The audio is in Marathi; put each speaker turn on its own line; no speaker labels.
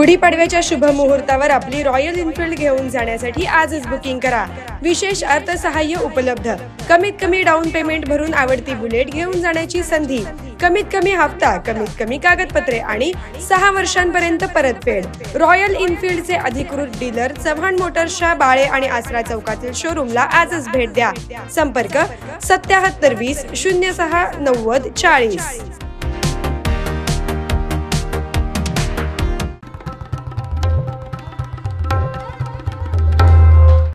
गुढीपाडव्याच्या शुभ मुहूर्तावर आपली रॉयल एनफील्ड घेऊन जाण्यासाठी आजच बुकिंग करा। विशेष अर्थसहाय्य उपलब्ध। कमीत कमी डाऊन पेमेंट भरून आवडती बुलेट घेऊन जाण्याची संधी। कमीत कमी हप्ता, कमीत कमी कागदपत्रे आणि 6 वर्षांपर्यंत परतफेड। रॉयल एनफील्डचे अधिकृत डीलर चव्हाण मोटर्सच्या बाळे आणि आसरा चौकातील शोरूमला आजच भेट द्या। संपर्क 7720 06 90 40।